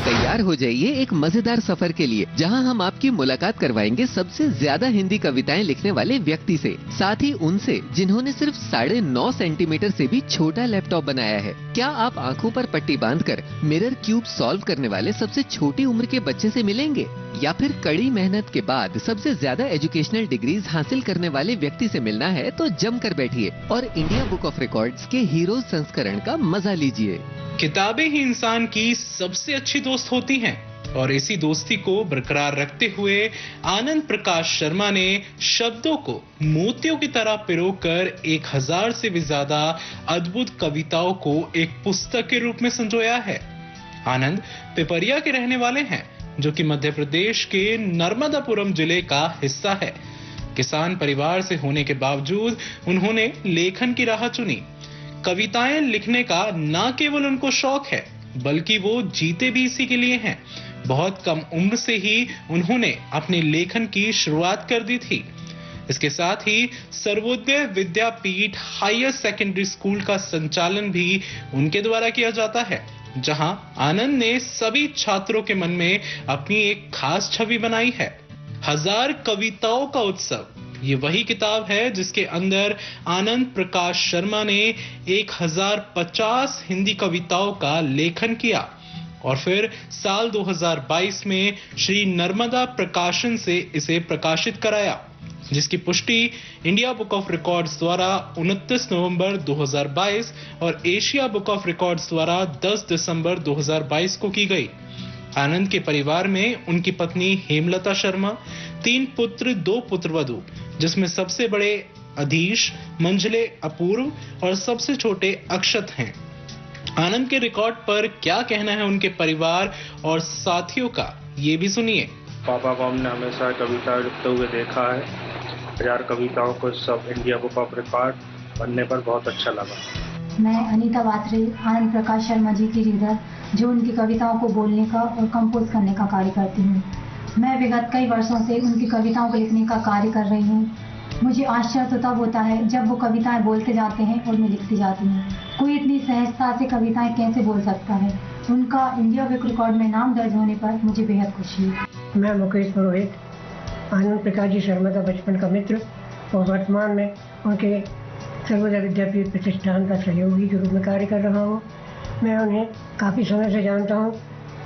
तैयार हो जाइए एक मजेदार सफर के लिए, जहां हम आपकी मुलाकात करवाएंगे सबसे ज्यादा हिंदी कविताएं लिखने वाले व्यक्ति से, साथ ही उनसे जिन्होंने सिर्फ 9.5 सेंटीमीटर से भी छोटा लैपटॉप बनाया है। क्या आप आंखों पर पट्टी बांधकर मिरर क्यूब सॉल्व करने वाले सबसे छोटी उम्र के बच्चे से मिलेंगे, या फिर कड़ी मेहनत के बाद सबसे ज्यादा एजुकेशनल डिग्रीज हासिल करने वाले व्यक्ति से मिलना है तो जमकर बैठिए और इंडिया बुक ऑफ रिकॉर्ड्स के हीरोज संस्करण का मजा लीजिए। किताबें ही इंसान की सबसे अच्छी दोस्त होती हैं और इसी दोस्ती को बरकरार रखते हुए आनंद प्रकाश शर्मा ने शब्दों को मोतियों की तरह पिरोकर 1000 से भी ज्यादा अद्भुत कविताओं को एक पुस्तक के रूप में संजोया है। आनंद पिपरिया के रहने वाले हैं, जो कि मध्य प्रदेश के नर्मदापुरम जिले का हिस्सा है। किसान परिवार से होने के बावजूद उन्होंने लेखन की राह चुनी। कविताएं लिखने का न केवल उनको शौक है, बल्कि वो जीते भी इसी के लिए हैं। बहुत कम उम्र से ही उन्होंने अपने लेखन की शुरुआत कर दी थी। इसके साथ ही सर्वोदय विद्यापीठ हायर सेकेंडरी स्कूल का संचालन भी उनके द्वारा किया जाता है, जहां आनंद ने सभी छात्रों के मन में अपनी एक खास छवि बनाई है। 1000 कविताओं का उत्सव, ये वही किताब है जिसके अंदर आनंद प्रकाश शर्मा ने 1050 हिंदी कविताओं का लेखन किया और फिर साल 2022 में श्री नर्मदा प्रकाशन से इसे प्रकाशित कराया, जिसकी पुष्टि इंडिया बुक ऑफ रिकॉर्ड्स द्वारा 29 नवंबर 2022 और एशिया बुक ऑफ रिकॉर्ड्स द्वारा 10 दिसंबर 2022 को की गई। आनंद के परिवार में उनकी पत्नी हेमलता शर्मा, 3 पुत्र 2 पुत्रवधू, जिसमें सबसे बड़े अधीश, मंझले अपूर्व और सबसे छोटे अक्षत हैं। आनंद के रिकॉर्ड पर क्या कहना है उनके परिवार और साथियों का, ये भी सुनिए। पापा को हमने हमेशा कविता लिखते हुए देखा है। 1000 कविताओं को सब इंडिया बुक ऑफ रिकॉर्ड बनने पर बहुत अच्छा लगा। मैं अनीता बात्रे, आनंद प्रकाश शर्मा जी की रीडर, जो उनकी कविताओं को बोलने का और कंपोज करने का कार्य करती हूँ। मैं विगत कई वर्षों से उनकी कविताओं को लिखने का कार्य कर रही हूँ। मुझे आश्चर्य तो तब होता है जब वो कविताएं बोलते जाते हैं और मैं लिखती जाती हूँ। कोई इतनी सहजता से कविताएं कैसे बोल सकता है। उनका इंडिया बुक रिकॉर्ड में नाम दर्ज होने पर मुझे बेहद खुशी है। मैं मुकेश पुरोहित, आनंद प्रकाश जी शर्मा का बचपन का मित्र और वर्तमान में उनके सर्वोदय विद्यापीठ प्रतिष्ठान का सहयोगी के रूप में कार्य कर रहा हूँ। मैं उन्हें काफ़ी समय से जानता हूँ,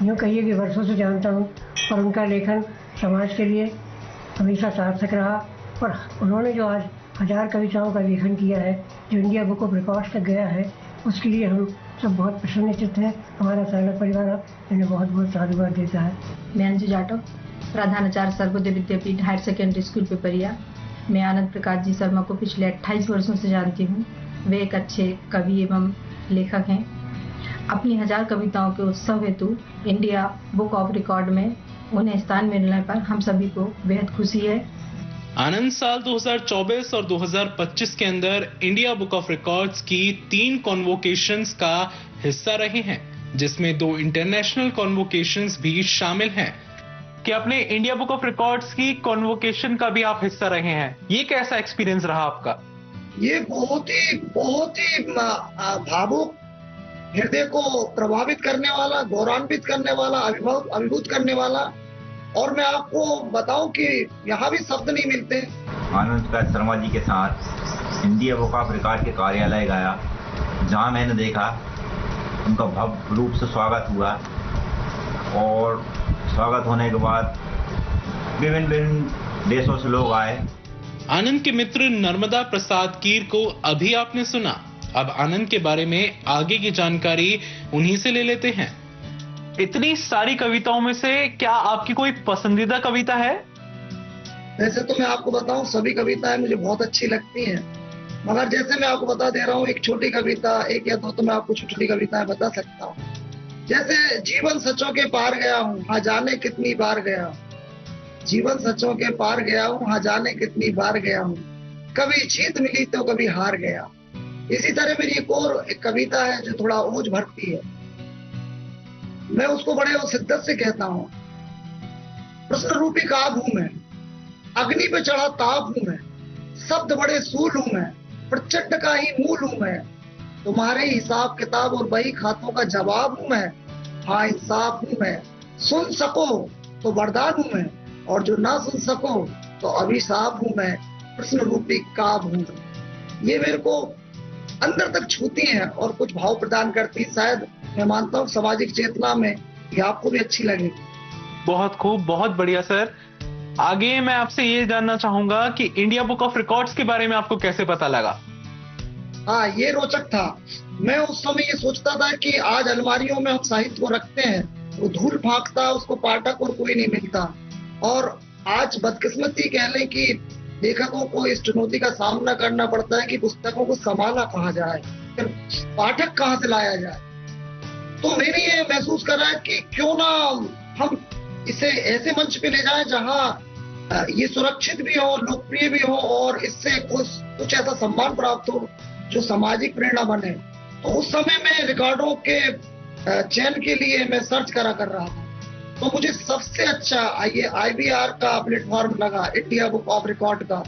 यूँ कहिए कि वर्षों से जानता हूँ, और उनका लेखन समाज के लिए हमेशा सार्थक रहा। और उन्होंने जो आज 1000 कविताओं का लेखन किया है, जो इंडिया बुक ऑफ रिकॉर्ड्स तक गया है, उसके लिए हम सब बहुत प्रसन्नचित्त हैं। हमारा सारा परिवार इन्हें बहुत बहुत साधुवाद देता है। मैं अंजू जाटव, प्रधानाचार्य सर्वोदय विद्यापीठ हायर सेकेंडरी स्कूल पिपरिया। मैं आनंद प्रकाश जी शर्मा को पिछले 28 वर्षों से जानती हूँ। वे एक अच्छे कवि एवं लेखक हैं। अपनी 1000 कविताओं के उत्सव हेतु इंडिया बुक ऑफ रिकॉर्ड में उन्हें स्थान मिलने पर हम सभी को बेहद खुशी है। आनंद साल 2024 और 2025 के अंदर इंडिया बुक ऑफ रिकॉर्ड्स की 3 कॉन्वोकेशंस का हिस्सा रहे हैं, जिसमें 2 इंटरनेशनल कॉन्वोकेशंस भी शामिल हैं। कि अपने इंडिया बुक ऑफ रिकॉर्ड्स की कॉन्वोकेशन का भी आप हिस्सा रहे हैं, ये कैसा एक्सपीरियंस रहा आपका? ये बहुत ही भावुक, हृदय को प्रभावित करने वाला, गौरवान्वित करने वाला, अभिभूत करने वाला, और मैं आपको बताऊं कि यहाँ भी शब्द नहीं मिलते। आनंद प्रकाश शर्मा जी के साथ इंडिया बुक ऑफ रिकॉर्ड के कार्यालय गया, जहाँ मैंने देखा उनका भव्य रूप से स्वागत हुआ और स्वागत होने के बाद विभिन्न देशों से लोग आए। आनंद के मित्र नर्मदा प्रसाद कीर को अभी आपने सुना। अब आनंद के बारे में आगे की जानकारी उन्हीं से ले लेते हैं। इतनी सारी कविताओं में से क्या आपकी कोई पसंदीदा कविता है? वैसे तो मैं आपको बताऊं, सभी कविताएं मुझे बहुत अच्छी लगती हैं, मगर जैसे मैं आपको बता दे रहा हूँ, एक छोटी कविता, 1 या 2 तो मैं आपको छोटी कविताएं बता सकता हूँ। जैसे जीवन सचों के पार गया हूँ, हाँ जाने कितनी बार गया हूँ। जीवन सचों के पार गया हूँ, हाँ जाने कितनी बार गया हूँ। कभी जीत मिली तो कभी हार गया। इसी तरह मेरी एक कविता है जो थोड़ा ओज भरती है। मैं उसको बड़े शिद्दत से कहता हूँ। प्रश्न रूपी काब हूं मैं, अग्नि पे चढ़ा ताप हूं मैं, शब्द बड़े सूल हूं मैं, प्रचंड का ही मूल हूं मैं, तुम्हारे हिसाब किताब और बही खातों का जवाब हूँ मैं, हाँ इंसाफ हूँ मैं। सुन सको तो वरदान हूँ मैं, और जो ना सुन सको तो अभिशाप हूँ मैं, प्रश्न रूपी काब हूँ। ये मेरे को अंदर तक छूती हैं और कुछ भाव प्रदान करती हैं। शायद मैं मानता हूँ सामाजिक चेतना में ये आपको भी अच्छी लगेगी। बहुत खूब, बहुत बढ़िया सर। आगे मैं आपसे ये जानना चाहूंगा कि इंडिया बुक ऑफ रिकॉर्ड्स के बारे में आपको कैसे पता लगा? हाँ, ये रोचक था। मैं उस समय ये सोचता था कि आज अलमारियों में हम साहित्य को रखते हैं, वो धूल फांकता, उसको पाठक और कोई नहीं मिलता। और आज बदकिस्मती कह लें कि लेखकों को इस चुनौती का सामना करना पड़ता है कि पुस्तकों को संभाला कहाँ जाए, फिर पाठक कहाँ से लाया जाए। तो मैंने ये महसूस करा कि क्यों ना हम इसे ऐसे मंच पे ले जाएं जहां ये सुरक्षित भी हो, लोकप्रिय भी हो और इससे कुछ ऐसा सम्मान प्राप्त हो जो सामाजिक प्रेरणा बने। तो उस समय में रिकॉर्डों के चयन के लिए मैं सर्च कर रहा था, तो मुझे सबसे अच्छा ये IBR का प्लेटफॉर्म लगा, इंडिया बुक ऑफ रिकॉर्ड का।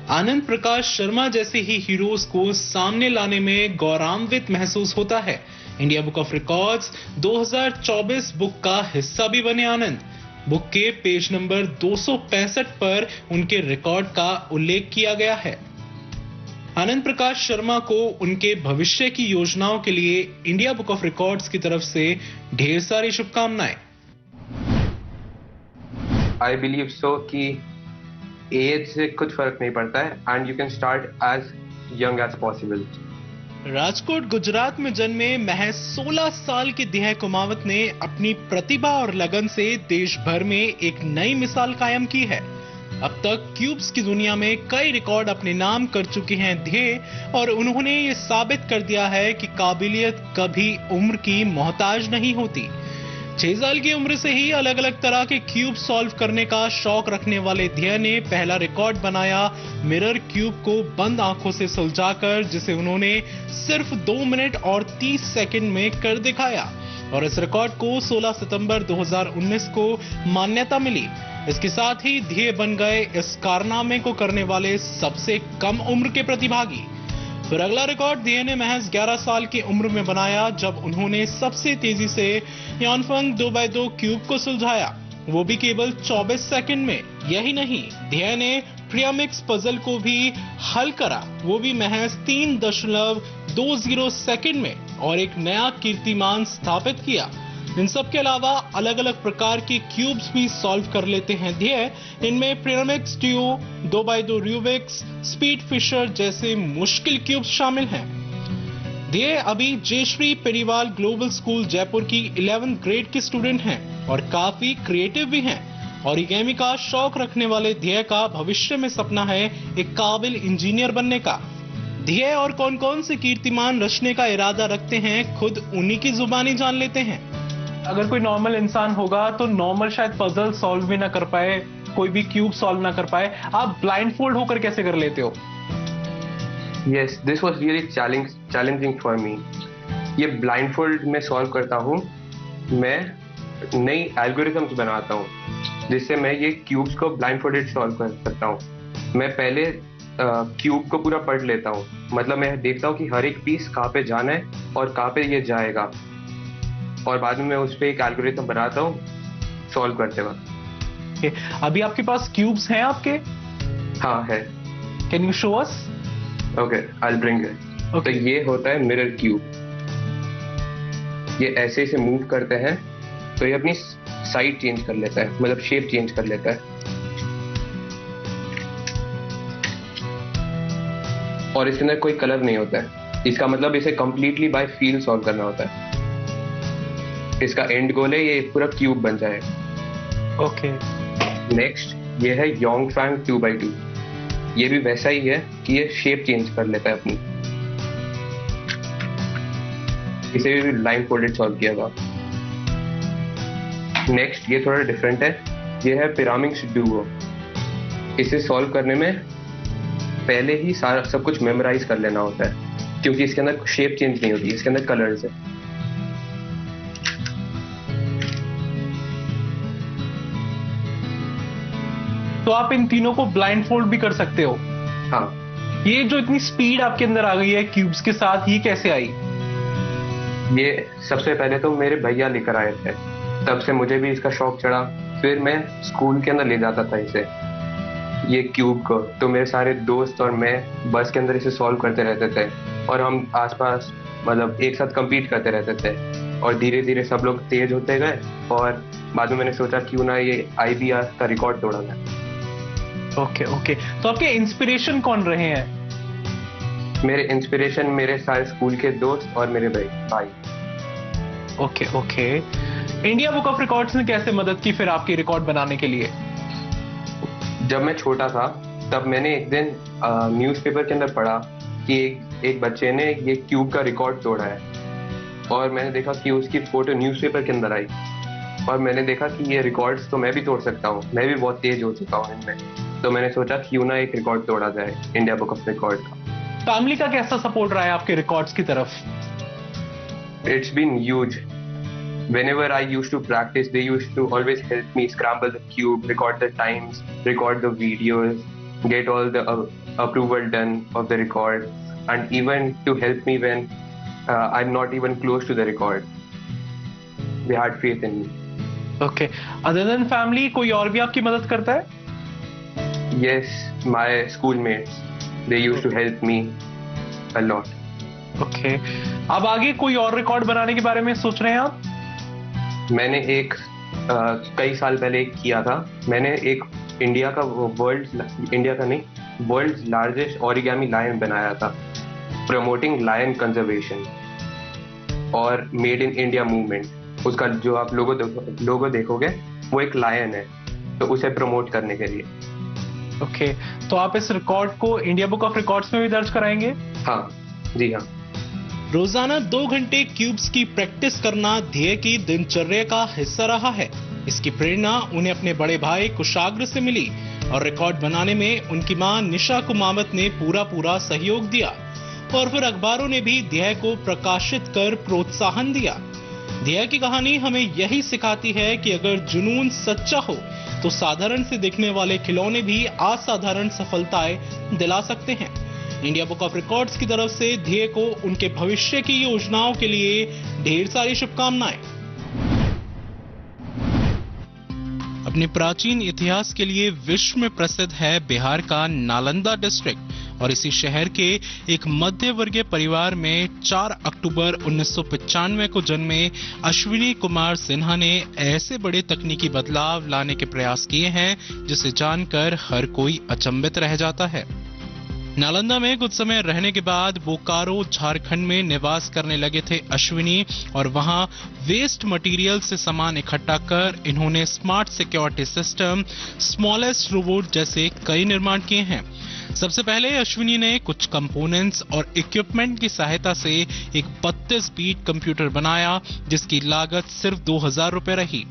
आनंद प्रकाश शर्मा जैसे ही हीरोज को सामने लाने में गौरवान्वित महसूस होता है। India book of records 2024 book का हिस्सा भी बने आनंद। बुक के पेज नंबर 265 पर उनके रिकॉर्ड का उल्लेख किया गया है। आनंद प्रकाश शर्मा को उनके भविष्य की योजनाओं के लिए इंडिया बुक ऑफ रिकॉर्ड्स की तरफ से ढेर सारी शुभकामनाएं। आई बिलीव सो कि एज से कुछ फर्क नहीं पड़ता है and you can start as young as possible. Rajkot Gujarat में जन्मे महज 16 साल के दिया कुमावत ने अपनी प्रतिभा और लगन से देश भर में एक नई मिसाल कायम की है। अब तक क्यूब्स की दुनिया में कई रिकॉर्ड अपने नाम कर चुके हैं ध्येय, और उन्होंने ये साबित कर दिया है कि काबिलियत कभी उम्र की मोहताज नहीं होती। 6 साल की उम्र से ही अलग अलग तरह के क्यूब सॉल्व करने का शौक रखने वाले ध्येय ने पहला रिकॉर्ड बनाया मिरर क्यूब को बंद आंखों से सुलझाकर, जिसे उन्होंने सिर्फ 2 मिनट और 30 सेकंड में कर दिखाया, और इस रिकॉर्ड को 16 सितंबर 2019 को मान्यता मिली। इसके साथ ही ध्येय बन गए इस कारनामे को करने वाले सबसे कम उम्र के प्रतिभागी। फिर अगला रिकॉर्ड ध्येय ने महज 11 साल की उम्र में बनाया, जब उन्होंने सबसे तेजी से यानफंग 2x2 क्यूब को सुलझाया, वो भी केवल 24 सेकंड में। यही नहीं, ध्येय ने प्रियामिक्स पजल को भी हल करा, वो भी महज 3.20 सेकंड में, और एक नया कीर्तिमान स्थापित किया। इन सब के अलावा अलग अलग प्रकार के क्यूब्स भी सॉल्व कर लेते हैं ध्येय। इनमें Pyraminx duo, 2x2 Rubik's, speed Fisher जैसे मुश्किल क्यूब्स शामिल हैं। ध्येय अभी जयश्री पेरीवाल ग्लोबल स्कूल जयपुर की 11th ग्रेड के स्टूडेंट हैं और काफी क्रिएटिव भी हैं। ओरिगेमी का शौक रखने वाले ध्येय का भविष्य में सपना है एक काबिल इंजीनियर बनने का। ध्येय और कौन कौन से कीर्तिमान रचने का इरादा रखते हैं, खुद उन्हीं की जुबानी जान लेते हैं। अगर कोई नॉर्मल इंसान होगा तो नॉर्मल शायद पजल सॉल्व भी ना कर पाए, कोई भी क्यूब सॉल्व ना कर पाए, आप ब्लाइंडफोल्ड होकर कैसे कर लेते हो? Yes, this was really challenging for me. ये ब्लाइंडफोल्ड में सॉल्व करता हूँ, मैं नई एल्गोरिथम्स बनाता हूँ जिससे मैं ये क्यूब्स को ब्लाइंडफोल्डेड सॉल्व कर सकता हूँ। मैं पहले क्यूब को पूरा पढ़ लेता हूँ, मतलब मैं देखता हूँ कि हर एक पीस कहाँ पे जाना है और कहाँ पे ये जाएगा, और बाद में मैं उस पर एक एल्गोरिथम बनाता हूँ सॉल्व करते वक्त। अभी आपके पास क्यूब्स हैं आपके? हाँ है। Can you show us? Okay, I will bring it. तो ये होता है मिरर क्यूब। ये ऐसे से मूव करते हैं तो ये अपनी साइड चेंज कर लेता है, मतलब शेप चेंज कर लेता है, और इसके अंदर कोई कलर नहीं होता है। इसका मतलब इसे कंप्लीटली बाय फील सॉल्व करना होता है। इसका एंड गोल है ये पूरा क्यूब बन जाए। ओके। नेक्स्ट ये है योंगफैंग 2x2। ये भी वैसा ही है कि ये शेप चेंज कर लेता है अपनी। इसे भी लाइन फोल्डेड सॉल्व किया था। नेक्स्ट ये थोड़ा डिफरेंट है, ये है पिरामिड्स डुओ। इसे सॉल्व करने में पहले ही सारा सब कुछ मेमोराइज कर लेना होता है, क्योंकि इसके अंदर शेप चेंज नहीं होती, इसके अंदर कलर्स है। तो आप इन तीनों को ब्लाइंडफोल्ड भी कर सकते हो? हाँ। ये जो इतनी स्पीड आपके अंदर आ गई है क्यूब्स के साथ, ये कैसे आई? ये सबसे पहले तो मेरे भैया लेकर आए थे, तब से मुझे भी इसका शौक चढ़ा। फिर मैं स्कूल के अंदर ले जाता था इसे, ये क्यूब को, तो मेरे सारे दोस्त और मैं बस के अंदर इसे सॉल्व करते रहते थे और हम आसपास मतलब एक साथ compete करते रहते थे। और धीरे धीरे सब लोग तेज होते गए और बाद में मैंने सोचा क्यों ना ये IBR का रिकॉर्ड तोड़ा जाए। ओके। तो आपके इंस्पिरेशन कौन रहे हैं? मेरे इंस्पिरेशन मेरे सारे स्कूल के दोस्त और मेरे भाई। Okay. India book of records ने कैसे मदद की फिर आपकी रिकॉर्ड बनाने के लिए? जब मैं छोटा था तब मैंने एक दिन न्यूज़पेपर के अंदर पढ़ा कि एक बच्चे ने ये क्यूब का रिकॉर्ड तोड़ा है, और मैंने देखा कि उसकी फोटो न्यूज़पेपर के अंदर आई और मैंने देखा कि ये रिकॉर्ड्स तो मैं भी तोड़ सकता हूँ, मैं भी बहुत तेज हो चुका हूँ इनमें। तो मैंने सोचा क्यों ना एक रिकॉर्ड तोड़ा जाए इंडिया बुक ऑफ रिकॉर्ड का। फैमिली का कैसा सपोर्ट रहा है आपके रिकॉर्ड्स की तरफ? It's been huge. Whenever I used to practice, they used to always help me scramble the cube, record the times, record the videos, get all the approval done of the record, and even to help me when I'm not even close to the record. They had faith in me. Okay. Other than family, कोई और भी आपकी मदद करता है? Yes, my schoolmates. They used to help me a lot. Okay. अब आगे कोई और रिकॉर्ड बनाने के बारे में सोच रहे हैं आप? मैंने एक कई साल पहले एक किया था। मैंने एक इंडिया का वर्ल्ड लार्जेस्ट ओरिगामी लायन बनाया था, प्रमोटिंग लायन कंजर्वेशन और मेड इन इंडिया मूवमेंट। उसका जो आप लोगो देखोगे वो एक लायन है, तो उसे प्रमोट करने के लिए। ओके, तो आप इस रिकॉर्ड को इंडिया बुक ऑफ रिकॉर्ड्स में भी दर्ज कराएंगे? हाँ जी हाँ। रोजाना 2 घंटे क्यूब्स की प्रैक्टिस करना ध्येय की दिनचर्या का हिस्सा रहा है। इसकी प्रेरणा उन्हें अपने बड़े भाई कुशाग्र से मिली और रिकॉर्ड बनाने में उनकी मां निशा कुमावत ने पूरा सहयोग दिया और फिर अखबारों ने भी ध्येय को प्रकाशित कर प्रोत्साहन दिया। ध्येय की कहानी हमें यही सिखाती है कि अगर जुनून सच्चा हो तो साधारण से दिखने वाले खिलौने भी असाधारण सफलताएं दिला सकते हैं। इंडिया बुक ऑफ रिकॉर्ड्स की तरफ से ध्येय को उनके भविष्य की योजनाओं के लिए ढेर सारी शुभकामनाएं। अपने प्राचीन इतिहास के लिए विश्व में प्रसिद्ध है बिहार का नालंदा डिस्ट्रिक्ट और इसी शहर के एक मध्य वर्गीय परिवार में 4 अक्टूबर 1995 को जन्मे अश्विनी कुमार सिन्हा ने ऐसे बड़े तकनीकी बदलाव लाने के प्रयास किए हैं जिसे जानकर हर कोई अचंभित रह जाता है। नालंदा में कुछ समय रहने के बाद बोकारो झारखंड में निवास करने लगे थे अश्विनी और वहां वेस्ट मटेरियल से सामान इकट्ठा कर इन्होंने smart security system, smallest robot जैसे कई निर्माण किए हैं। सबसे पहले अश्विनी ने कुछ कंपोनेंट्स और इक्विपमेंट की सहायता से एक 32 बिट कंप्यूटर बनाया जिसकी लागत सिर्फ 2000 रुपए रही।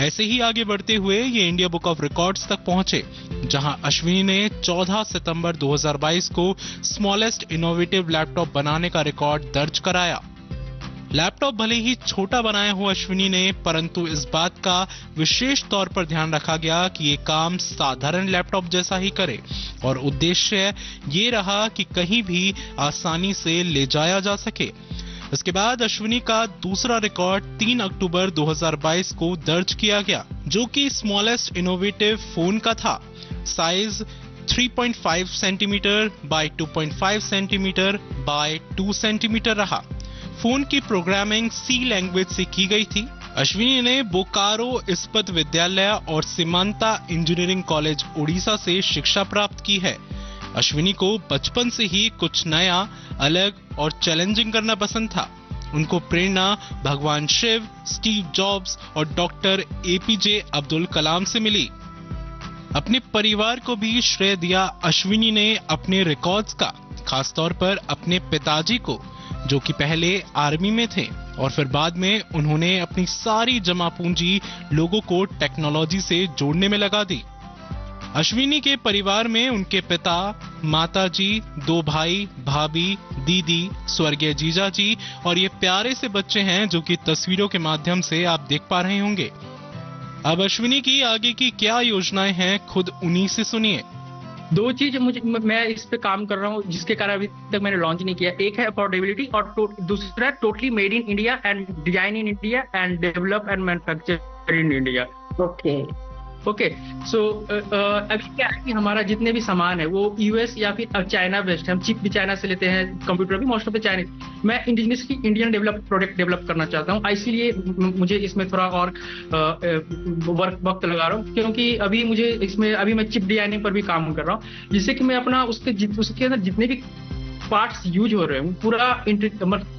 ऐसे ही आगे बढ़ते हुए ये इंडिया बुक ऑफ रिकॉर्ड्स तक पहुंचे जहां अश्विनी ने 14 सितंबर 2022 को स्मॉलेस्ट इनोवेटिव लैपटॉप बनाने का रिकॉर्ड दर्ज कराया। लैपटॉप भले ही छोटा बनाया हो अश्विनी ने, परंतु इस बात का विशेष तौर पर ध्यान रखा गया कि ये काम साधारण लैपटॉप जैसा ही करे और उद्देश्य ये रहा कि कहीं भी आसानी से ले जाया जा सके। इसके बाद अश्विनी का दूसरा रिकॉर्ड 3 अक्टूबर 2022 को दर्ज किया गया जो कि स्मॉलेस्ट इनोवेटिव फोन का था। Size 3.5 centimetre bye 2.5 centimetre bye 2 centimetre रहा। फोन की प्रोग्रामिंग सी लैंग्वेज से की गई थी। अश्विनी ने बोकारो इस्पत विद्यालय और सीमांता इंजीनियरिंग कॉलेज उड़ीसा से शिक्षा प्राप्त की है। अश्विनी को बचपन से ही कुछ नया, अलग और चैलेंजिंग करना पसंद था। उनको प्रेरणा भगवान शिव, स्टीव जॉब्स और डॉक्टर APJ अब्दुल कलाम से मिली। अपने परिवार को भी श्रेय दिया अश्विनी ने अपने रिकॉर्ड्स का, खासतौर पर अपने पिताजी को जो कि पहले आर्मी में थे और फिर बाद में उन्होंने अपनी सारी जमा पूंजी लोगों को टेक्नोलॉजी से जोड़ने में लगा दी। अश्विनी के परिवार में उनके पिता, माताजी, 2 भाई, भाभी, दीदी, स्वर्गीय जीजाजी और ये प्यारे से बच्चे हैं जो कि तस्वीरों के माध्यम से आप देख पा रहे होंगे। अब अश्विनी की आगे की क्या योजनाएं हैं खुद उन्हीं से सुनिए। दो चीज मैं इस पे काम कर रहा हूँ जिसके कारण अभी तक मैंने लॉन्च नहीं किया। एक है अफोर्डेबिलिटी और दूसरा totally made in India and design in India and develop and manufacture in India. Okay so अभी क्या है कि हमारा जितने भी सामान है वो यूएस या फिर चाइना बेस्ड है। हम चिप भी चाइना से लेते हैं, कंप्यूटर भी मोस्ट ऑफ द चाइनीज। मैं इंडिजिनियसली इंडियन प्रोडक्ट डेवलप करना चाहता हूँ, इसीलिए मुझे इसमें थोड़ा और वक्त लगा रहा हूँ, क्योंकि अभी मुझे इसमें अभी मैं चिप डिजाइनिंग पर भी काम कर रहा हूँ, जिससे कि मैं अपना उसके अंदर जितने भी पार्ट्स यूज हो रहे हैं पूरा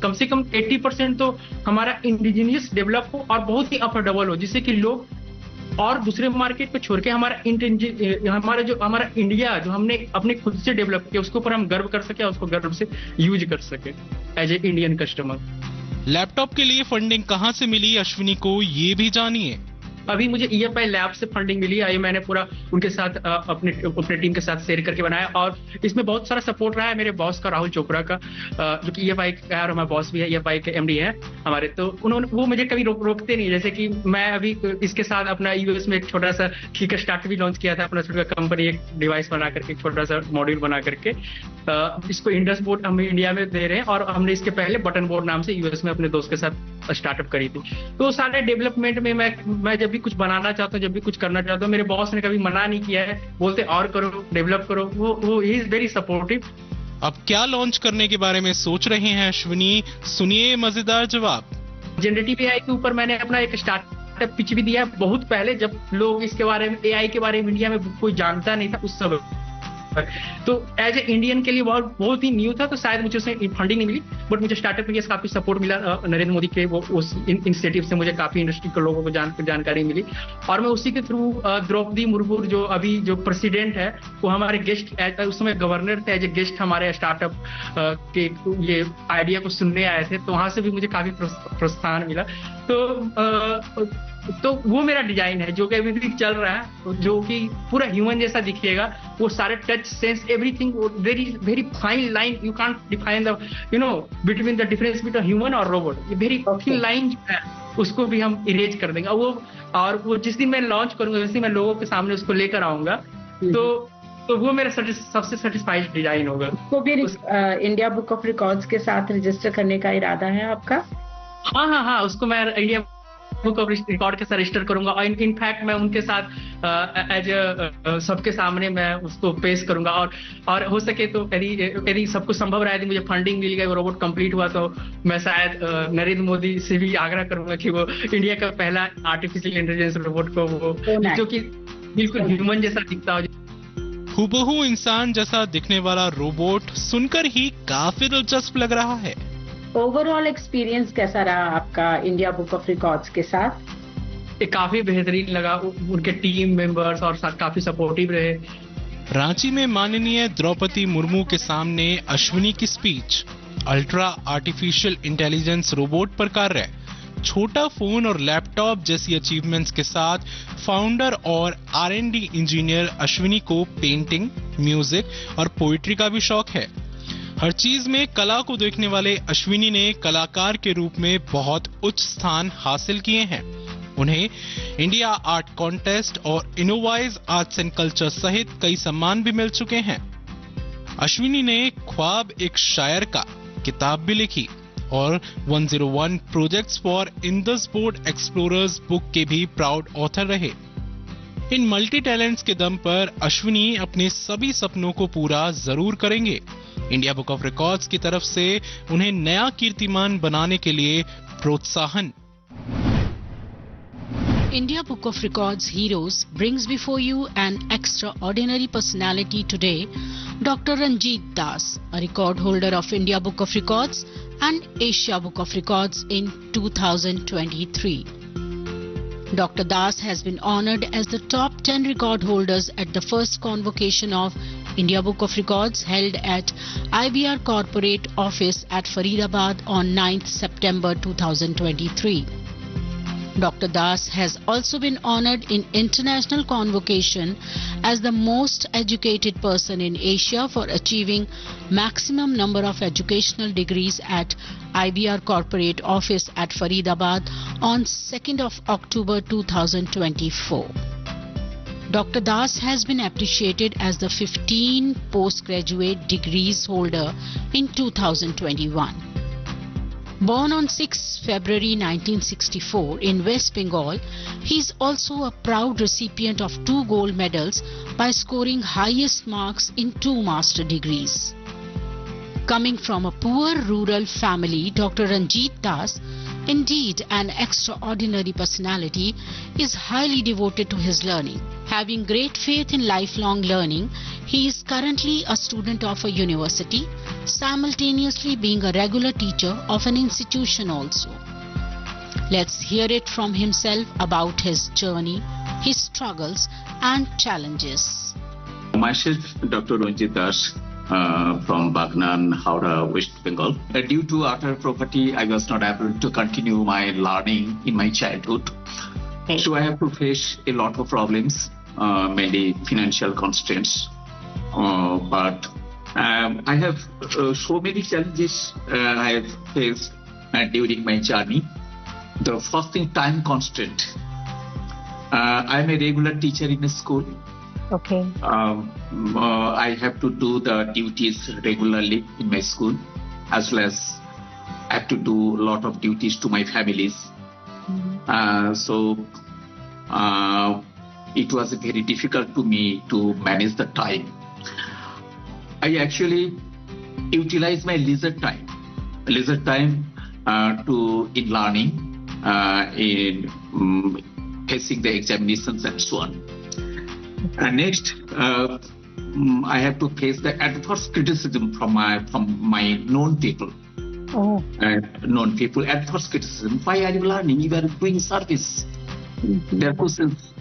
कम से कम 80% तो हमारा इंडिजिनियस डेवलप हो और बहुत ही अफोर्डेबल हो, जिससे कि लोग और दूसरे मार्केट पे छोड़ के हमारा इंडिया जो हमने अपने खुद से डेवलप किया उसके ऊपर हम गर्व कर सके, उसको गर्व से यूज कर सके as a Indian customer. Laptop के लिए फंडिंग कहां से मिली अश्विनी को, ये भी जानिए। अभी मुझे EFI लैब से फंडिंग मिली है, मैंने पूरा उनके साथ अपने टीम के साथ शेयर करके बनाया और इसमें बहुत सारा सपोर्ट रहा है मेरे बॉस का, राहुल चोपड़ा का, जो कि EFI का है और हमारा बॉस भी है, EFI के MD है हमारे। तो वो मुझे कभी रोकते नहीं। जैसे कि मैं अभी इसके साथ अपना US में एक छोटा सा किक स्टार्ट भी लॉन्च किया था, अपना छोटा कंपनी, एक डिवाइस बना करके, छोटा सा मॉड्यूल बना करके, इसको इंडस बोर्ड हम इंडिया में दे रहे हैं और हमने इसके पहले बटन बोर्ड नाम से US में अपने दोस्त के साथ स्टार्टअप करी थी। तो सारे डेवलपमेंट में मैं जब भी कुछ बनाना चाहता हूँ, जब भी कुछ करना चाहता हूँ, मेरे बॉस ने कभी मना नहीं किया है, बोलते और करो, डेवलप करो, वो ही इज वेरी सपोर्टिव। अब क्या लॉन्च करने के बारे में सोच रहे हैं अश्विनी, सुनिए मजेदार जवाब। जनरेटिव AI के ऊपर मैंने अपना एक स्टार्टअप पिच भी दिया है बहुत पहले, जब लोग इसके बारे में, AI के बारे में इंडिया में कोई जानता नहीं था उस समय। तो एज ए इंडियन के लिए बहुत ही न्यू था, तो शायद मुझे उसमें फंडिंग नहीं मिली, बट मुझे स्टार्टअप के लिए काफी सपोर्ट मिला नरेंद्र मोदी के उस इनिशिएटिव से। मुझे काफी इंडस्ट्री के लोगों को जानकारी मिली और मैं उसी के थ्रू द्रौपदी मुर्मू जो अभी जो प्रेसिडेंट है, वो हमारे गेस्ट, उस समय गवर्नर थे, एज ए गेस्ट हमारे स्टार्टअप के ये आइडिया को सुनने आए थे, तो वहां से भी मुझे काफी प्रोत्साहन मिला। तो वो मेरा डिजाइन है जो कि अभी भी चल रहा है, जो कि पूरा ह्यूमन जैसा दिखेगा, वो सारे touch sense everything, very fine line, you can't define the between the difference between human और रोबोट, ये वेरी थिन लाइन जो है उसको भी हम इरेज कर देंगे। वो जिस दिन मैं लॉन्च करूंगा, जिस दिन मैं लोगों के सामने उसको लेकर आऊंगा, तो वो मेरा सबसे सेटिस्फाइड डिजाइन होगा। तो फिर इंडिया बुक ऑफ रिकॉर्ड्स के साथ रजिस्टर करने का इरादा है आपका? हाँ, उसको मैं इंडिया बुक ऑफ रिकॉर्ड के साथ रजिस्टर करूंगा और इनफैक्ट मैं उनके साथ एज सबके सामने मैं उसको पेश करूंगा और हो सके तो यदि सब कुछ संभव रहा, यदि मुझे फंडिंग मिल गई, वो रोबोट कंप्लीट हुआ, तो मैं शायद नरेंद्र मोदी से भी आग्रह करूंगा कि वो इंडिया का पहला आर्टिफिशियल इंटेलिजेंस रोबोट को वो जो कि बिल्कुल ह्यूमन जैसा दिखता हो, हूबहू इंसान जैसा दिखने वाला रोबोट सुनकर ही काफी दिलचस्प लग रहा है। ओवरऑल एक्सपीरियंस कैसा रहा आपका इंडिया बुक ऑफ रिकॉर्ड्स के साथ? काफी बेहतरीन लगा, उनके टीम मेंबर्स और साथ काफी सपोर्टिव रहे। रांची में माननीय द्रौपदी मुर्मू के सामने अश्विनी की speech. Ultra artificial intelligence robot पर कार्य, छोटा फोन और लैपटॉप जैसी अचीवमेंट्स के साथ फाउंडर और R&D इंजीनियर अश्विनी को पेंटिंग, म्यूजिक और पोइट्री का भी शौक है। हर चीज में कला को देखने वाले अश्विनी ने कलाकार के रूप में बहुत उच्च स्थान हासिल किए हैं। उन्हें इंडिया आर्ट कॉन्टेस्ट और इनोवाइज आर्ट्स एंड कल्चर सहित कई सम्मान भी मिल चुके हैं। अश्विनी ने ख्वाब एक शायर का किताब भी लिखी और 101 projects for Indus board explorers book के भी प्राउड ऑथर रहे। इन मल्टी टैलेंट्स के दम पर अश्विनी अपने सभी सपनों को पूरा जरूर करेंगे। इंडिया बुक ऑफ रिकॉर्ड्स की तरफ से उन्हें नया कीर्तिमान बनाने के लिए प्रोत्साहन। India Book of Records Heroes brings before you an extraordinary personality today, Dr. Ranjit Das, a record holder of India Book of Records and Asia Book of Records in 2023. Dr. Das has been honored as the top 10 record holders at the first convocation of India Book of Records held at IBR Corporate Office at Faridabad on 9th September 2023. Dr. Das has also been honored in international convocation as the most educated person in Asia for achieving maximum number of educational degrees at IBR Corporate Office at Faridabad on 2nd of October 2024. Dr. Das has been appreciated as the 15 postgraduate degrees holder in 2021. Born on 6 February 1964 in West Bengal, he is also a proud recipient of 2 gold medals by scoring highest marks in 2 master degrees. Coming from a poor rural family, Dr. Ranjit Das, indeed an extraordinary personality, is highly devoted to his learning. Having great faith in lifelong learning, he is currently a student of a university, simultaneously being a regular teacher of an institution also. Let's hear it from himself about his journey, his struggles and challenges. Myself, Dr. Ranjit Das, from Bagnan, Howrah, West Bengal. Due to utter poverty, I was not able to continue my learning in my childhood. So I have to face a lot of problems, mainly financial constraints. But I have so many challenges I have faced during my journey. The first thing, time constraint. I am a regular teacher in a school. Okay. I have to do the duties regularly in my school, as well as I have to do a lot of duties to my families. So it was very difficult to me to manage the time. I actually utilize my leisure time in learning, in facing the examinations and so on. And next, I have to face the adverse criticism from my known people. Known people, adverse criticism. Why are you learning? You are doing service. Their questions: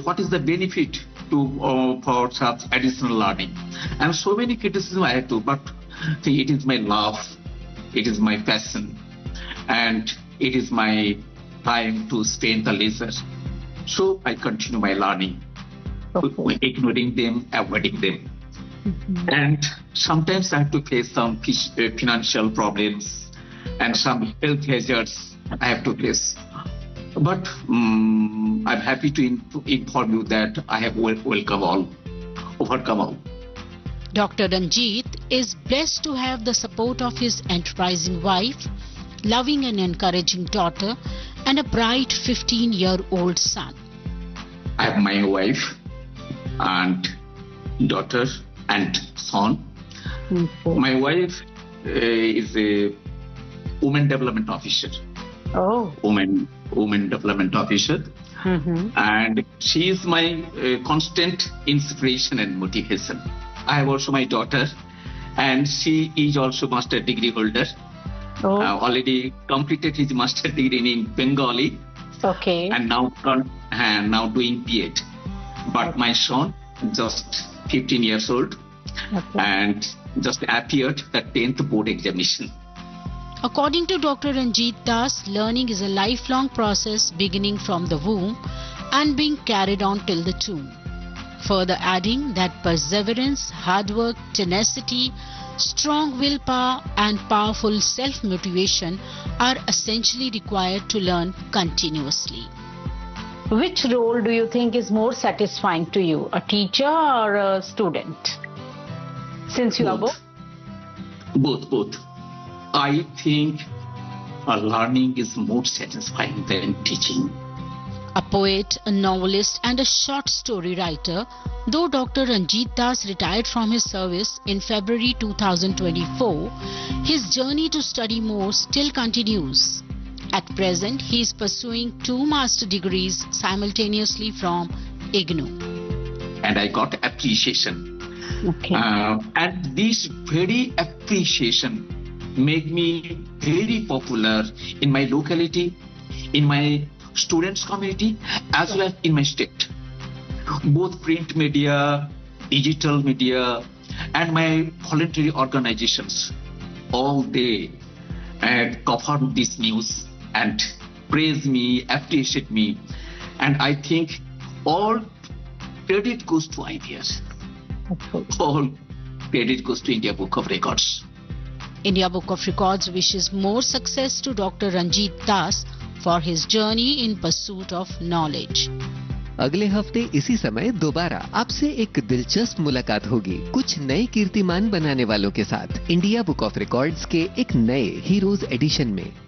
what is the benefit for such additional learning? And so many criticism I have to, but it is my love, it is my passion, and it is my time to spend the leisure. So I continue my learning. Ignoring them, avoiding them. And sometimes I have to face some financial problems and some health hazards I have to face. But I'm happy to inform you that I have overcome all. Dr. Ranjit is blessed to have the support of his enterprising wife, loving and encouraging daughter, and a bright 15-year-old son. I have my wife and daughter and son. My wife is a women development officer. Women development officer. And she is my constant inspiration and motivation. I have also my daughter, and she is also master degree holder. Already completed his master degree in Bengali. And now doing B.Ed. But my son, just 15 years old, and just appeared the 10th board examination. According to Dr. Ranjit Das, learning is a lifelong process beginning from the womb and being carried on till the tomb. Further adding that perseverance, hard work, tenacity, strong willpower and powerful self-motivation are essentially required to learn continuously. Which role do you think is more satisfying to you, a teacher or a student? Since you are both? Both. I think learning is more satisfying than teaching. A poet, a novelist and a short story writer, though Dr. Ranjit Das retired from his service in February 2024, his journey to study more still continues. At present, he is pursuing 2 master degrees simultaneously from IGNOU. And I got appreciation. And this very appreciation made me very popular in my locality, in my students community, as well as in my state. Both print media, digital media, and my voluntary organizations, all they covered this news and praise me, appreciate me. And I think all credit goes to IBS. All credit goes to India Book of Records. India Book of Records wishes more success to Dr. Ranjit Das for his journey in pursuit of knowledge. अगले हफ्ते इसी समय दोबारा आपसे एक दिलचस्प मुलाकात होगी कुछ नए कीर्तिमान बनाने वालों के साथ इंडिया बुक ऑफ रिकॉर्ड्स के एक नए हीरोज एडिशन में।